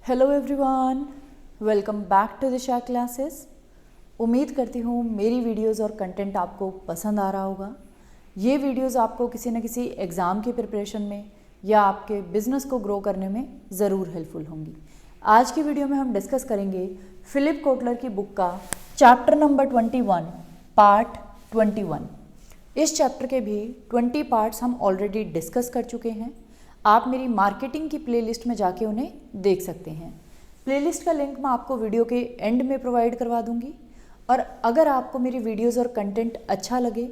Hello everyone, welcome back to Disha classes. उम्मीद करती हूँ मेरी वीडियोस और कंटेंट आपको पसंद आ रहा होगा। ये वीडियोस आपको किसी न किसी एग्ज़ाम की प्रिपरेशन में या आपके बिजनेस को ग्रो करने में ज़रूर हेल्पफुल होंगी। आज की वीडियो में हम डिस्कस करेंगे फिलिप कोटलर की बुक का चैप्टर नंबर 21 पार्ट 21। इस चैप्टर के भी 20 पार्ट्स हम ऑलरेडी डिस्कस कर चुके हैं। आप मेरी मार्केटिंग की प्लेलिस्ट में जाके उन्हें देख सकते हैं। प्लेलिस्ट का लिंक मैं आपको वीडियो के एंड में प्रोवाइड करवा दूंगी। और अगर आपको मेरी वीडियोस और कंटेंट अच्छा लगे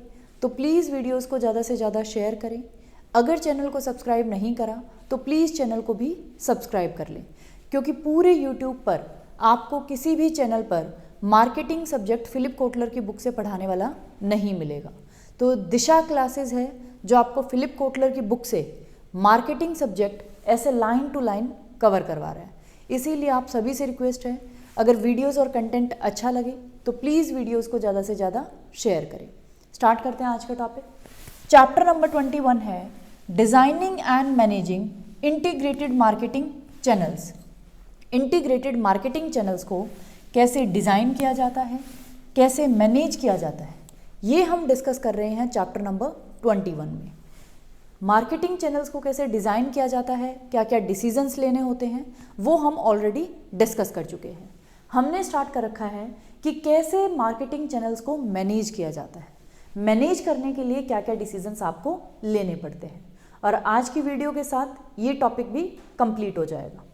तो प्लीज़ वीडियोस को ज़्यादा से ज़्यादा शेयर करें। अगर चैनल को सब्सक्राइब नहीं करा तो प्लीज़ चैनल को भी सब्सक्राइब कर लें, क्योंकि पूरे यूट्यूब पर आपको किसी भी चैनल पर मार्केटिंग सब्जेक्ट फिलिप कोटलर की बुक से पढ़ाने वाला नहीं मिलेगा। तो दिशा क्लासेस है जो आपको फिलिप कोटलर की बुक से मार्केटिंग सब्जेक्ट ऐसे लाइन टू लाइन कवर करवा रहा है। इसीलिए आप सभी से रिक्वेस्ट है, अगर वीडियोस और कंटेंट अच्छा लगे तो प्लीज़ वीडियोस को ज़्यादा से ज़्यादा शेयर करें। स्टार्ट करते हैं आज का टॉपिक। चैप्टर नंबर 21 है designing and managing integrated marketing channels. Integrated marketing channels को कैसे डिज़ाइन किया जाता है, कैसे मैनेज किया जाता है, ये हम डिस्कस कर रहे हैं चैप्टर नंबर 21 में। मार्केटिंग चैनल्स को कैसे डिज़ाइन किया जाता है, क्या क्या डिसीजंस लेने होते हैं, वो हम ऑलरेडी डिस्कस कर चुके हैं। हमने स्टार्ट कर रखा है कि कैसे मार्केटिंग चैनल्स को मैनेज किया जाता है, मैनेज करने के लिए क्या क्या डिसीजंस आपको लेने पड़ते हैं। और आज की वीडियो के साथ ये टॉपिक भी कंप्लीट हो जाएगा।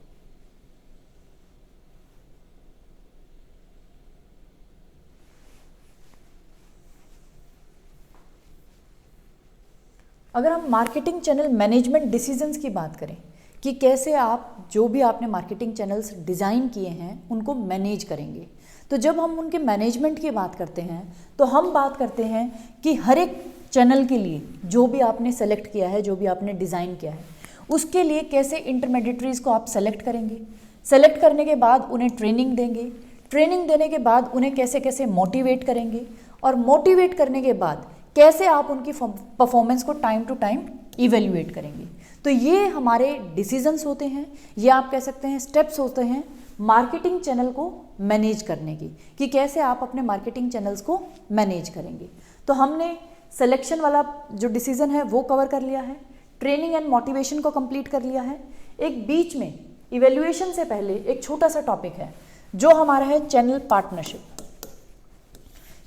अगर हम मार्केटिंग चैनल मैनेजमेंट डिसीजंस की बात करें कि कैसे आप जो भी आपने मार्केटिंग चैनल्स डिज़ाइन किए हैं उनको मैनेज करेंगे, तो जब हम उनके मैनेजमेंट की बात करते हैं तो हम बात करते हैं कि हर एक चैनल के लिए जो भी आपने सेलेक्ट किया है, जो भी आपने डिज़ाइन किया है, उसके लिए कैसे इंटरमीडिएटरीज़ को आप सेलेक्ट करेंगे। सेलेक्ट करने के बाद उन्हें ट्रेनिंग देंगे, ट्रेनिंग देने के बाद उन्हें कैसे कैसे मोटिवेट करेंगे, और मोटिवेट करने के बाद कैसे आप उनकी परफॉर्मेंस को टाइम टू टाइम इवेल्युएट करेंगे। तो ये हमारे डिसीजंस होते हैं, ये आप कह सकते हैं स्टेप्स होते हैं मार्केटिंग चैनल को मैनेज करने की, कि कैसे आप अपने मार्केटिंग चैनल्स को मैनेज करेंगे। तो हमने सिलेक्शन वाला जो डिसीजन है वो कवर कर लिया है, ट्रेनिंग एंड मोटिवेशन को कंप्लीट कर लिया है। एक बीच में इवेल्युएशन से पहले एक छोटा सा टॉपिक है जो हमारा है चैनल पार्टनरशिप।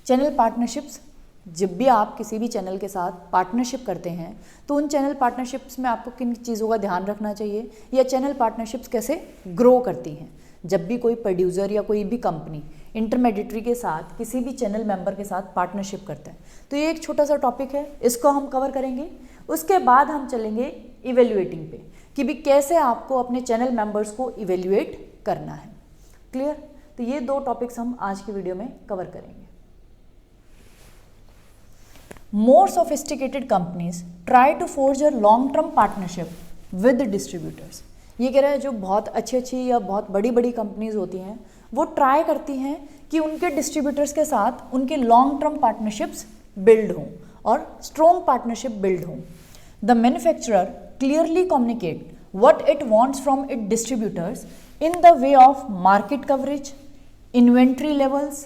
चैनल पार्टनरशिप्स, जब भी आप किसी भी चैनल के साथ पार्टनरशिप करते हैं तो उन चैनल पार्टनरशिप्स में आपको किन चीज़ों का ध्यान रखना चाहिए, या चैनल पार्टनरशिप्स कैसे ग्रो करती हैं। जब भी कोई प्रोड्यूसर या कोई भी कंपनी इंटरमीडिएटरी के साथ किसी भी चैनल मेंबर के साथ पार्टनरशिप करता है, तो ये एक छोटा सा टॉपिक है, इसको हम कवर करेंगे। उसके बाद हम चलेंगे इवेल्युएटिंग पे, कि भी कैसे आपको अपने चैनल मेंबर्स को इवेल्युएट करना है। क्लियर? तो ये दो टॉपिक्स हम आज की वीडियो में कवर करेंगे। More sophisticated companies try to forge a long-term partnership with distributors। ये कह रहा है जो बहुत अच्छी या बहुत बड़ी बड़ी कंपनीज होती हैं वो ट्राई करती हैं कि उनके डिस्ट्रीब्यूटर्स के साथ उनके लॉन्ग टर्म पार्टनरशिप्स बिल्ड हों और स्ट्रॉन्ग पार्टनरशिप बिल्ड हों। The manufacturer clearly communicate what it wants from its distributors in the way of market coverage, inventory levels,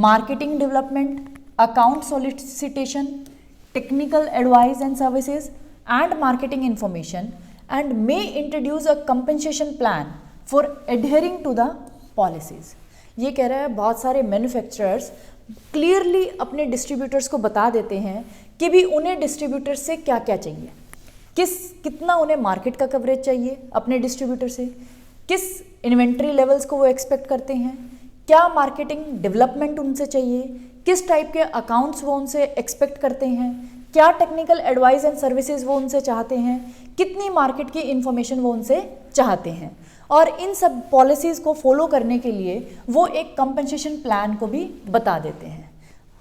marketing development, account solicitation, technical advice and services, and marketing information, and may introduce a compensation plan for adhering to the policies। ये कह रहा है बहुत सारे manufacturers clearly अपने distributors को बता देते हैं कि भी उन्हें डिस्ट्रीब्यूटर्स से क्या क्या चाहिए, कितना उन्हें मार्केट का कवरेज चाहिए अपने डिस्ट्रीब्यूटर से, किस इन्वेंट्री लेवल्स को वो एक्सपेक्ट करते हैं, क्या मार्केटिंग डेवलपमेंट उनसे चाहिए, किस टाइप के अकाउंट्स वो उनसे एक्सपेक्ट करते हैं, क्या टेक्निकल एडवाइस एंड सर्विसेज वो उनसे चाहते हैं, कितनी मार्केट की इन्फॉर्मेशन वो उनसे चाहते हैं। और इन सब पॉलिसीज़ को फॉलो करने के लिए वो एक कंपनसेशन प्लान को भी बता देते हैं।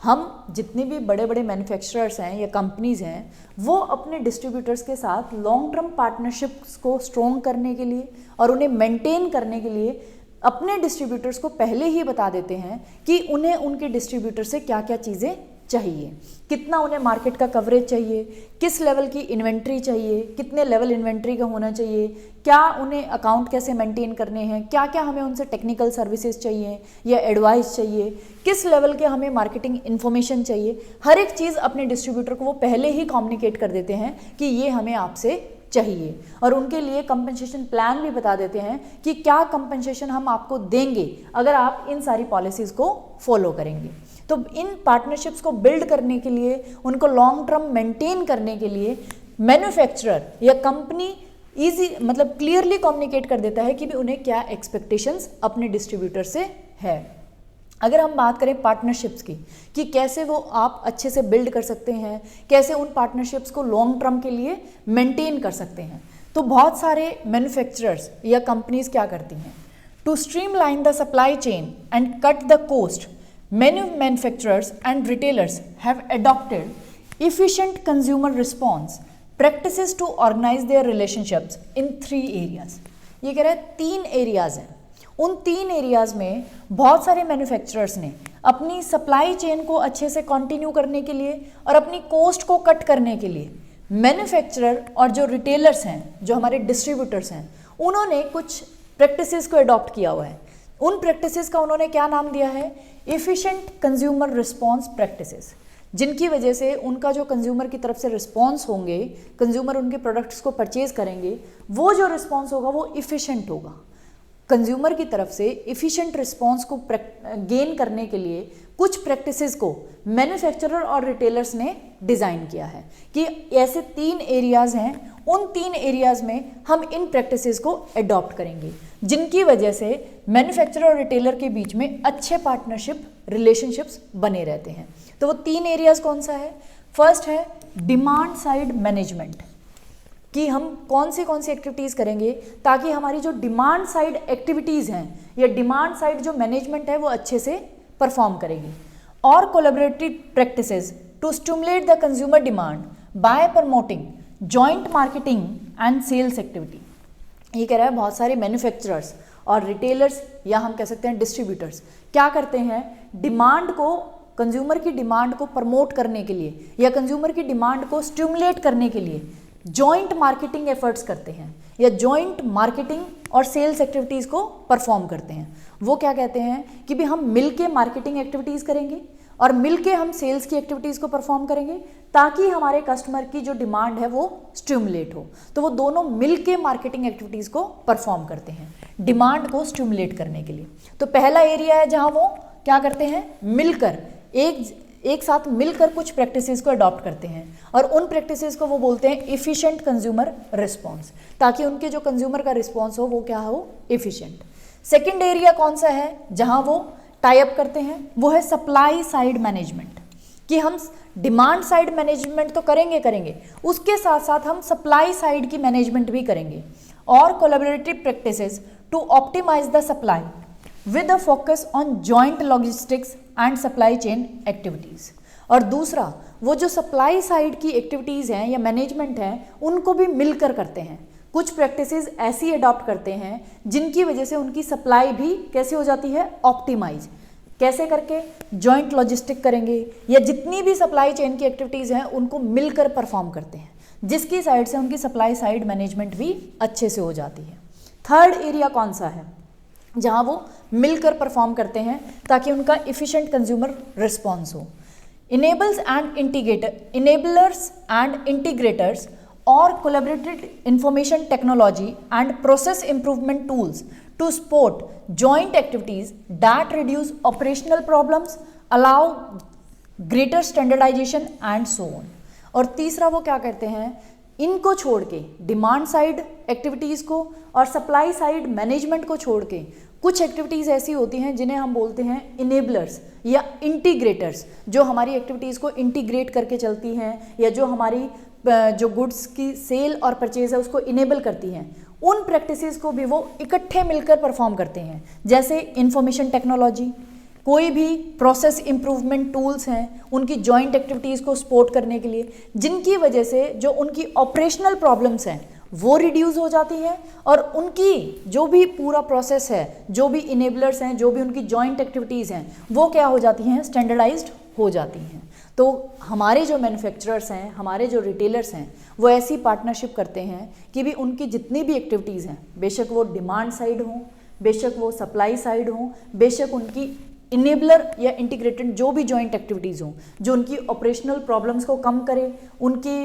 हम जितने भी बड़े बड़े मैन्युफैक्चरर्स हैं या कंपनीज़ हैं वो अपने डिस्ट्रीब्यूटर्स के साथ लॉन्ग टर्म पार्टनरशिप्स को स्ट्रॉन्ग करने के लिए और उन्हें मेंटेन करने के लिए अपने डिस्ट्रीब्यूटर्स को पहले ही बता देते हैं कि उन्हें उनके डिस्ट्रीब्यूटर से क्या क्या चीज़ें चाहिए, कितना उन्हें मार्केट का कवरेज चाहिए, किस लेवल की इन्वेंट्री चाहिए, कितने लेवल इन्वेंट्री का होना चाहिए, क्या उन्हें अकाउंट कैसे मेंटेन करने हैं, क्या क्या हमें उनसे टेक्निकल सर्विसेज चाहिए या एडवाइस चाहिए, किस लेवल के हमें मार्केटिंग इन्फॉर्मेशन चाहिए, हर एक चीज़ अपने डिस्ट्रीब्यूटर को वो पहले ही कम्युनिकेट कर देते हैं कि ये हमें आपसे चाहिए, और उनके लिए कंपनसेशन प्लान भी बता देते हैं कि क्या कंपनसेशन हम आपको देंगे अगर आप इन सारी पॉलिसीज़ को फॉलो करेंगे। तो इन पार्टनरशिप्स को बिल्ड करने के लिए, उनको लॉन्ग टर्म मेंटेन करने के लिए मैन्युफैक्चरर या कंपनी मतलब क्लियरली कम्युनिकेट कर देता है कि भी उन्हें क्या एक्सपेक्टेशंस अपने डिस्ट्रीब्यूटर से है। अगर हम बात करें पार्टनरशिप्स की कि कैसे वो आप अच्छे से बिल्ड कर सकते हैं, कैसे उन पार्टनरशिप्स को लॉन्ग टर्म के लिए मेंटेन कर सकते हैं, तो बहुत सारे मैन्युफैक्चरर्स या कंपनीज क्या करती हैं, to streamline the supply chain and cut the cost, many manufacturers and retailers have adopted efficient consumer response practices to organize their relationships in 3 areas। ये कह रहा है 3 एरियाज हैं, उन 3 एरियाज में बहुत सारे मैन्युफैक्चरर्स ने अपनी सप्लाई चेन को अच्छे से कंटिन्यू करने के लिए और अपनी कॉस्ट को कट करने के लिए मैन्युफैक्चरर और जो रिटेलर्स हैं, जो हमारे डिस्ट्रीब्यूटर्स हैं, उन्होंने कुछ प्रैक्टिसेस को अडॉप्ट किया हुआ है। उन प्रैक्टिसेस का उन्होंने क्या नाम दिया है, एफिशिएंट कंज्यूमर रिस्पॉन्स प्रैक्टिसेस, जिनकी वजह से उनका जो कंज्यूमर की तरफ से रिस्पॉन्स होंगे, कंज्यूमर उनके प्रोडक्ट्स को परचेज करेंगे, वो जो रिस्पॉन्स होगा वो इफ़िशिएंट होगा। कंज्यूमर की तरफ से इफ़िशिएंट रिस्पॉन्स को गेन करने के लिए कुछ प्रैक्टिसेस को मैन्युफैक्चरर और रिटेलर्स ने डिज़ाइन किया है कि ऐसे 3 एरियाज़ हैं, उन 3 एरियाज़ में हम इन प्रैक्टिसेस को अडॉप्ट करेंगे, जिनकी वजह से मैन्युफैक्चरर और रिटेलर के बीच में अच्छे पार्टनरशिप रिलेशनशिप्स बने रहते हैं। तो वो 3 एरियाज़ कौन सा है? फर्स्ट है डिमांड साइड मैनेजमेंट, कि हम कौन सी एक्टिविटीज़ करेंगे ताकि हमारी जो डिमांड साइड एक्टिविटीज़ हैं या डिमांड साइड जो मैनेजमेंट है वो अच्छे से परफॉर्म करेगी। और collaborative practices to stimulate the consumer demand by promoting joint marketing and sales activity. ये कह रहा है बहुत सारे मैन्युफैक्चरर्स और रिटेलर्स या हम कह सकते हैं डिस्ट्रीब्यूटर्स क्या करते हैं, डिमांड को, कंज्यूमर की डिमांड को प्रमोट करने के लिए या कंज्यूमर की डिमांड को स्टिमुलेट करने के लिए जॉइंट मार्केटिंग एफर्ट्स करते हैं या जॉइंट मार्केटिंग और सेल्स एक्टिविटीज़ को परफॉर्म करते हैं। वो क्या कहते हैं कि भी हम मिलके मार्केटिंग एक्टिविटीज़ करेंगे और मिलके हम सेल्स की एक्टिविटीज़ को परफॉर्म करेंगे ताकि हमारे कस्टमर की जो डिमांड है वो स्टिमुलेट हो। तो वो दोनों मिलके मार्केटिंग एक्टिविटीज़ को परफॉर्म करते हैं डिमांड को स्टिमुलेट करने के लिए। तो पहला एरिया है जहाँ वो क्या करते हैं, मिलकर एक साथ मिलकर कुछ प्रैक्टिसेस को अडॉप्ट करते हैं और उन प्रैक्टिसेस को वो बोलते हैं इफ़िशिएंट कंज्यूमर रिस्पॉन्स, ताकि उनके जो कंज्यूमर का रिस्पॉन्स हो वो क्या हो, इफ़िशिएंट। सेकेंड एरिया कौन सा है जहां वो टाई अप करते हैं, वो है सप्लाई साइड मैनेजमेंट, कि हम डिमांड साइड मैनेजमेंट तो करेंगे उसके साथ साथ हम सप्लाई साइड की मैनेजमेंट भी करेंगे। और collaborative practices to optimise the supply with a focus on joint logistics and supply chain activities. और दूसरा, वो जो सप्लाई साइड की एक्टिविटीज़ हैं या मैनेजमेंट हैं उनको भी मिलकर करते हैं। कुछ प्रैक्टिसेस ऐसी अडॉप्ट करते हैं जिनकी वजह से उनकी सप्लाई भी कैसे हो जाती है, ऑप्टिमाइज। कैसे करके, जॉइंट लॉजिस्टिक करेंगे या जितनी भी सप्लाई चेन की एक्टिविटीज़ हैं उनको मिलकर परफॉर्म करते हैं, जिसकी साइड से उनकी सप्लाई साइड मैनेजमेंट भी अच्छे से हो जाती है। थर्ड एरिया कौन सा है, जहां वो मिलकर परफॉर्म करते हैं ताकि उनका इफ़िशिएंट कंज्यूमर रिस्पॉन्स हो। इनेबलर्स एंड इंटीग्रेटर्स और collaborated information technology and process improvement tools to support joint activities that reduce operational problems, allow greater standardisation and so on. और तीसरा वो क्या करते हैं, इनको छोड़ के डिमांड साइड एक्टिविटीज़ को और सप्लाई साइड मैनेजमेंट को छोड़ के कुछ एक्टिविटीज़ ऐसी होती हैं जिन्हें हम बोलते हैं इनेबलर्स या इंटीग्रेटर्स, जो हमारी एक्टिविटीज़ को इंटीग्रेट करके चलती हैं या जो हमारी जो गुड्स की सेल और परचेज है उसको इनेबल करती हैं। उन प्रैक्टिसेस को भी वो इकट्ठे मिलकर परफॉर्म करते हैं, जैसे इंफॉर्मेशन टेक्नोलॉजी, कोई भी प्रोसेस इंप्रूवमेंट टूल्स हैं उनकी जॉइंट एक्टिविटीज़ को सपोर्ट करने के लिए, जिनकी वजह से जो उनकी ऑपरेशनल प्रॉब्लम्स हैं वो रिड्यूस हो जाती हैं और उनकी जो भी पूरा प्रोसेस है, जो भी इनेबलर्स हैं, जो भी उनकी जॉइंट एक्टिविटीज़ हैं वो क्या हो जाती हैं, स्टैंडर्डाइज्ड हो जाती हैं। तो हमारे जो मैन्युफैक्चरर्स हैं, हमारे जो रिटेलर्स हैं, वो ऐसी पार्टनरशिप करते हैं कि भी उनकी जितनी भी एक्टिविटीज़ हैं, बेशक वो डिमांड साइड हो, बेशक वो सप्लाई साइड हो, बेशक उनकी इनेबलर या इंटीग्रेटेड जो भी जॉइंट एक्टिविटीज़ हों, जो उनकी ऑपरेशनल प्रॉब्लम्स को कम करे, उनकी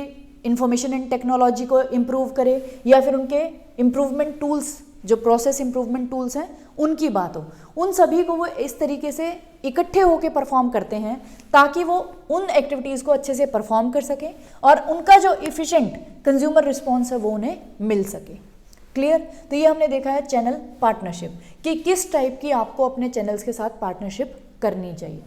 इंफॉर्मेशन एंड टेक्नोलॉजी को इम्प्रूव करे, या फिर उनके इम्प्रूवमेंट टूल्स, जो प्रोसेस इम्प्रूवमेंट टूल्स हैं, उनकी बात हो, उन सभी को वो इस तरीके से इकट्ठे होकर परफॉर्म करते हैं ताकि वो उन एक्टिविटीज़ को अच्छे से परफॉर्म कर सकें और उनका जो इफ़िशेंट कंज्यूमर रिस्पॉन्स है वो उन्हें मिल सके। क्लियर? तो ये हमने देखा है चैनल पार्टनरशिप कि किस टाइप की आपको अपने चैनल्स के साथ पार्टनरशिप करनी चाहिए।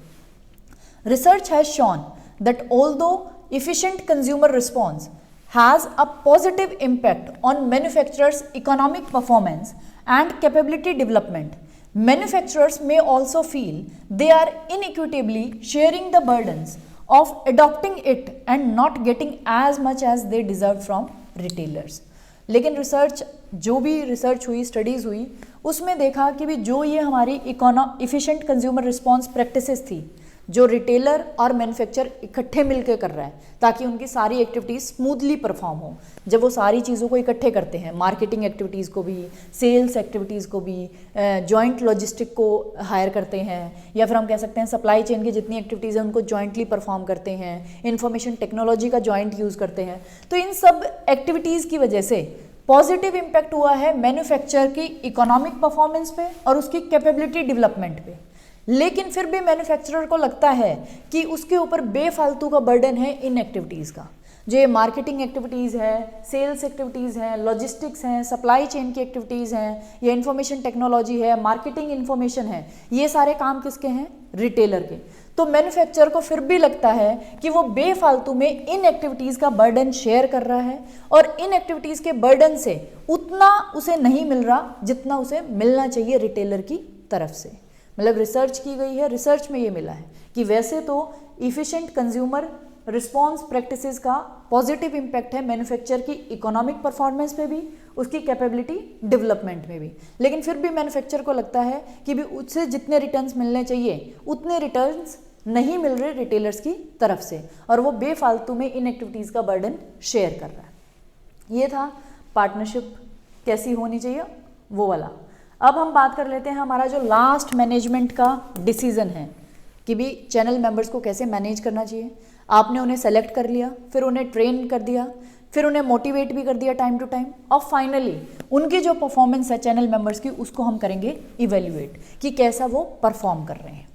Research has shown that although efficient consumer response has a positive impact on manufacturers' economic performance and capability development. Manufacturers may also feel they are inequitably sharing the burdens of adopting it and not getting as much as they deserve from retailers. लेकिन research, जो भी research हुई, studies हुई, उसमें देखा कि भी जो ये हमारी इफ़िशेंट कंज्यूमर रिस्पॉन्स प्रैक्टिसेस थी, जो रिटेलर और मैन्युफैक्चर इकट्ठे मिलकर कर रहा है ताकि उनकी सारी एक्टिविटीज़ स्मूथली परफॉर्म हो, जब वो सारी चीज़ों को इकट्ठे करते हैं, मार्केटिंग एक्टिविटीज़ को भी, सेल्स एक्टिविटीज़ को भी, जॉइंट लॉजिस्टिक को हायर करते हैं, या फिर हम कह सकते हैं सप्लाई चेन की जितनी एक्टिविटीज़ हैं उनको जॉइंटली परफॉर्म करते हैं, इन्फॉर्मेशन टेक्नोलॉजी का जॉइंट यूज़ करते हैं, तो इन सब एक्टिविटीज़ की वजह से पॉजिटिव इम्पैक्ट हुआ है मैन्युफैक्चर की इकोनॉमिक परफॉर्मेंस पे और उसकी कैपेबिलिटी डेवलपमेंट पे। लेकिन फिर भी मैन्युफैक्चरर को लगता है कि उसके ऊपर बेफालतू का बर्डन है इन एक्टिविटीज़ का, जो ये मार्केटिंग एक्टिविटीज़ है, सेल्स एक्टिविटीज़ हैं, लॉजिस्टिक्स हैं, सप्लाई चेन की एक्टिविटीज़ हैं, या इन्फॉर्मेशन टेक्नोलॉजी है, मार्केटिंग इन्फॉर्मेशन है, ये सारे काम किसके हैं? रिटेलर के। तो मैन्युफैक्चरर को फिर भी लगता है कि वो बेफालतू में इन एक्टिविटीज़ का बर्डन शेयर कर रहा है और इन एक्टिविटीज़ के बर्डन से उतना उसे नहीं मिल रहा जितना उसे मिलना चाहिए रिटेलर की तरफ से। मतलब रिसर्च की गई है, रिसर्च में ये मिला है कि वैसे तो इफ़िशेंट कंज्यूमर रिस्पॉन्स प्रैक्टिसेस का पॉजिटिव इम्पैक्ट है मैन्युफैक्चर की इकोनॉमिक परफॉर्मेंस पे भी, उसकी कैपेबिलिटी डेवलपमेंट में भी, लेकिन फिर भी मैन्युफैक्चर को लगता है कि भी उससे जितने रिटर्न्स मिलने चाहिए उतने रिटर्न्स नहीं मिल रहे रिटेलर्स की तरफ से और वो बेफालतू में इन एक्टिविटीज़ का बर्डन शेयर कर रहा है। ये था पार्टनरशिप कैसी होनी चाहिए वो वाला। अब हम बात कर लेते हैं हमारा जो लास्ट मैनेजमेंट का डिसीजन है कि भी चैनल मेंबर्स को कैसे मैनेज करना चाहिए। आपने उन्हें सेलेक्ट कर लिया, फिर उन्हें ट्रेन कर दिया, फिर उन्हें मोटिवेट भी कर दिया टाइम टू टाइम, और फाइनली उनकी जो परफॉर्मेंस है चैनल मेंबर्स की उसको हम करेंगे इवेल्युएट कि कैसा वो परफॉर्म कर रहे हैं।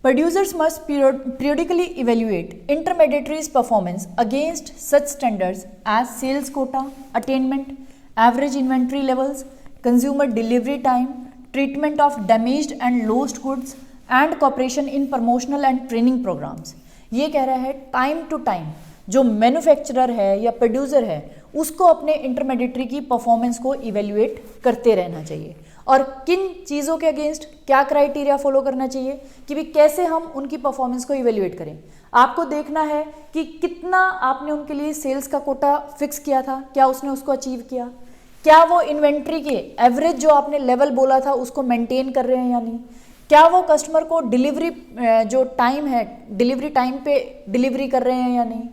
Producers must periodically evaluate intermediaries' performance against such standards as sales quota attainment, average inventory levels, consumer delivery time, treatment of damaged and lost goods, and cooperation in promotional and training programs. ये कह रहा है time to time जो manufacturer है या producer है उसको अपने इंटरमीडिएटरी की परफॉर्मेंस को इवेल्युएट करते रहना चाहिए और किन चीज़ों के अगेंस्ट क्या क्राइटेरिया फॉलो करना चाहिए कि भी कैसे हम उनकी परफॉर्मेंस को इवेल्युएट करें। आपको देखना है कि कितना आपने उनके लिए सेल्स का कोटा फिक्स किया था, क्या उसने उसको अचीव किया, क्या वो इन्वेंट्री के एवरेज जो आपने लेवल बोला था उसको मेंटेन कर रहे हैं या नहीं, क्या वो कस्टमर को डिलीवरी जो टाइम है डिलीवरी टाइम पे डिलीवरी कर रहे हैं या नहीं,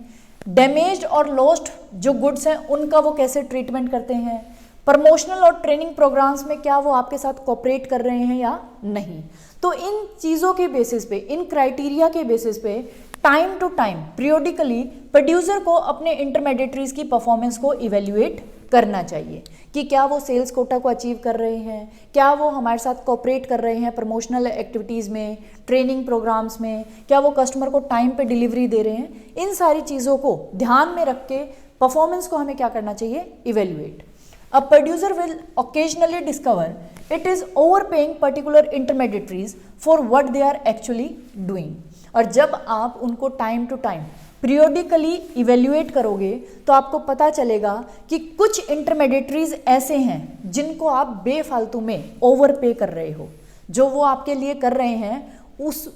डैमेज्ड और लॉस्ट जो गुड्स हैं उनका वो कैसे ट्रीटमेंट करते हैं, प्रमोशनल और ट्रेनिंग प्रोग्राम्स में क्या वो आपके साथ कोऑपरेट कर रहे हैं या नहीं। तो इन चीज़ों के बेसिस पे, इन क्राइटेरिया के बेसिस पे time to time periodically producer को अपने इंटरमीडिएटरीज की परफॉर्मेंस को इवेल्युएट करना चाहिए कि क्या वो सेल्स कोटा को अचीव कर रहे हैं, क्या वो हमारे साथ कोऑपरेट कर रहे हैं प्रमोशनल एक्टिविटीज़ में, ट्रेनिंग प्रोग्राम्स में, क्या वो कस्टमर को टाइम पे डिलीवरी दे रहे हैं। इन सारी चीज़ों को ध्यान में रख के परफॉर्मेंस को हमें क्या करना चाहिए, evaluate. A producer will occasionally discover it is overpaying particular intermediaries for what they are actually doing. और जब आप उनको time to time periodically evaluate करोगे तो आपको पता चलेगा कि कुछ इंटरमीडिएटरीज ऐसे हैं जिनको आप बेफालतू में ओवर पे कर रहे हो। जो वो आपके लिए कर रहे हैं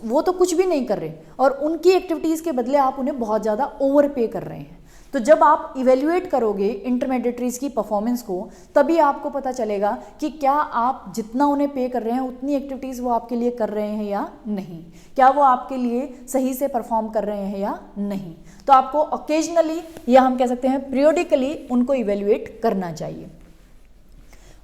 वो तो कुछ भी नहीं कर रहे और उनकी एक्टिविटीज़ के बदले आप उन्हें बहुत ज़्यादा ओवर पे कर रहे हैं। तो जब आप इवेल्युएट करोगे इंटरमीडिएटरीज की परफॉर्मेंस को, तभी आपको पता चलेगा कि क्या आप जितना उन्हें पे कर रहे हैं उतनी एक्टिविटीज़ वो आपके लिए कर रहे हैं या नहीं, क्या वो आपके लिए सही से परफॉर्म कर रहे हैं या नहीं। तो आपको ओकेजनली या हम कह सकते हैं पीरियोडिकली उनको इवेल्युएट करना चाहिए।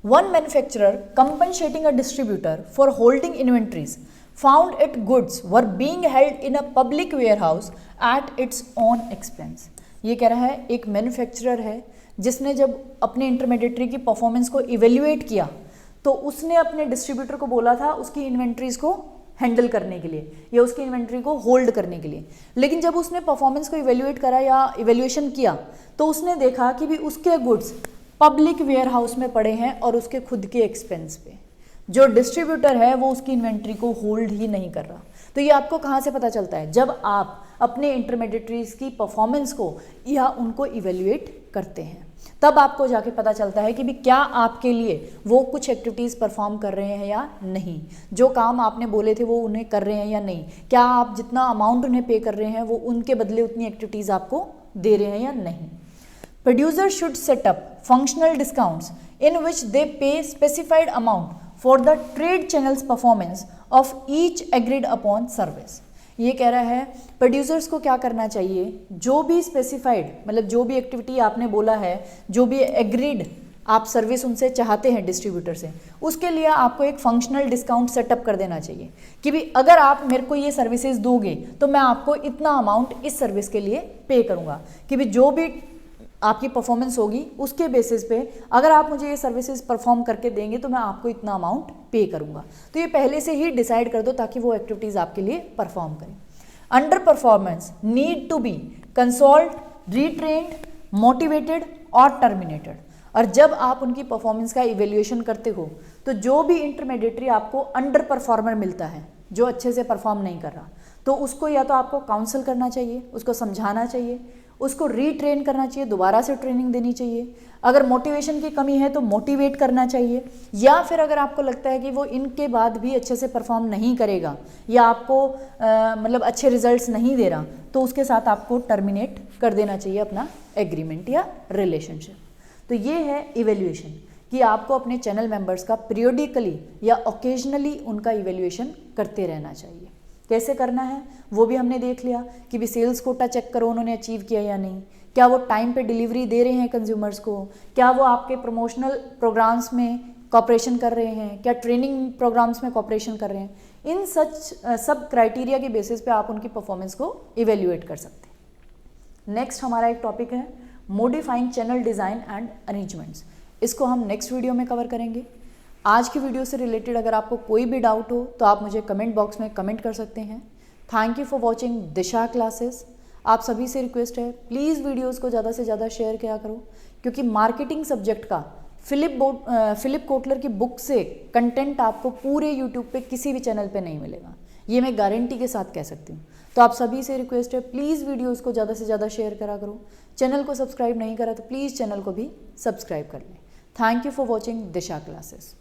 One manufacturer compensating a distributor for holding inventories found its goods were being held in a public warehouse at its own expense। ये कह रहा है एक मैन्युफैक्चरर है जिसने जब अपने इंटरमीडिएटरी की परफॉर्मेंस को इवेल्युएट किया तो उसने अपने डिस्ट्रीब्यूटर को बोला था उसकी इन्वेंट्रीज को हैंडल करने के लिए या उसकी इन्वेंट्री को होल्ड करने के लिए, लेकिन जब उसने परफॉर्मेंस को इवेल्युएट करा या इवेल्युएशन किया तो उसने देखा कि भी उसके गुड्स पब्लिक वेयर हाउस में पड़े हैं और उसके खुद के एक्सपेंस पे। जो डिस्ट्रीब्यूटर है वो उसकी इन्वेंट्री को होल्ड ही नहीं कर रहा। तो ये आपको कहाँ से पता चलता है? जब आप अपने इंटरमीडिएटरीज की परफॉर्मेंस को या उनको इवेल्युएट करते हैं, तब आपको जाके पता चलता है कि भी क्या आपके लिए वो कुछ एक्टिविटीज़ परफॉर्म कर रहे हैं या नहीं, जो काम आपने बोले थे वो उन्हें कर रहे हैं या नहीं, क्या आप जितना अमाउंट उन्हें पे कर रहे हैं वो उनके बदले उतनी एक्टिविटीज़ आपको दे रहे हैं या नहीं। Producers should set up functional discounts in which they pay specified amount for the trade channels performance of each agreed upon service। ये कह रहा है प्रोड्यूसर्स को क्या करना चाहिए, जो भी स्पेसिफाइड मतलब जो भी एक्टिविटी आपने बोला है, जो भी एग्रीड आप सर्विस उनसे चाहते हैं डिस्ट्रीब्यूटर से, उसके लिए आपको एक फंक्शनल डिस्काउंट सेटअप कर देना चाहिए कि भी अगर आप मेरे को ये सर्विसेज दोगे तो मैं आपको इतना अमाउंट इस सर्विस के लिए पे करूँगा, कि भी जो भी आपकी परफॉर्मेंस होगी उसके बेसिस पे अगर आप मुझे ये सर्विसेज परफॉर्म करके देंगे तो मैं आपको इतना अमाउंट पे करूँगा। तो ये पहले से ही डिसाइड कर दो ताकि वो एक्टिविटीज़ आपके लिए परफॉर्म करें। Under performance need to be consoled, retrained, motivated और टर्मिनेटेड। और जब आप उनकी परफॉर्मेंस का इवेल्युएशन करते हो तो जो भी इंटरमीडिएटरी आपको अंडर परफॉर्मर मिलता है, जो अच्छे से परफॉर्म नहीं कर रहा, तो उसको या तो आपको काउंसल करना चाहिए, उसको समझाना चाहिए, उसको रीट्रेन करना चाहिए, दोबारा से ट्रेनिंग देनी चाहिए। अगर मोटिवेशन की कमी है तो मोटिवेट करना चाहिए, या फिर अगर आपको लगता है कि वो इनके बाद भी अच्छे से परफॉर्म नहीं करेगा या आपको मतलब अच्छे रिजल्ट्स नहीं दे रहा, तो उसके साथ आपको टर्मिनेट कर देना चाहिए अपना एग्रीमेंट या रिलेशनशिप। तो ये है इवेल्युएशन कि आपको अपने चैनल मेंबर्स का पीरियोडिकली या ओकेजनली उनका इवेल्युएशन करते रहना चाहिए। कैसे करना है वो भी हमने देख लिया कि भी सेल्स कोटा चेक करो उन्होंने अचीव किया या नहीं, क्या वो टाइम पे डिलीवरी दे रहे हैं कंज्यूमर्स को, क्या वो आपके प्रमोशनल प्रोग्राम्स में कॉपरेशन कर रहे हैं, क्या ट्रेनिंग प्रोग्राम्स में कॉपरेशन कर रहे हैं। इन सब क्राइटेरिया के बेसिस पे आप उनकी परफॉर्मेंस को इवेल्युएट कर सकते हैं। नेक्स्ट हमारा एक टॉपिक है modifying channel design and arrangements. इसको हम नेक्स्ट वीडियो में कवर करेंगे। आज की वीडियो से रिलेटेड अगर आपको कोई भी डाउट हो तो आप मुझे कमेंट बॉक्स में कमेंट कर सकते हैं। Thank you for watching Disha classes. आप सभी से रिक्वेस्ट है प्लीज़ वीडियोस को ज़्यादा से ज़्यादा शेयर किया करो, क्योंकि मार्केटिंग सब्जेक्ट का फिलिप कोटलर की बुक से कंटेंट आपको पूरे यूट्यूब पे किसी भी चैनल पे नहीं मिलेगा, ये मैं गारंटी के साथ कह सकती हूँ। तो आप सभी से रिक्वेस्ट है प्लीज़ वीडियोज़ को ज़्यादा से ज़्यादा शेयर करा करो। चैनल को सब्सक्राइब नहीं करा तो प्लीज़ चैनल को भी सब्सक्राइब कर लें। Thank you for watching Disha classes.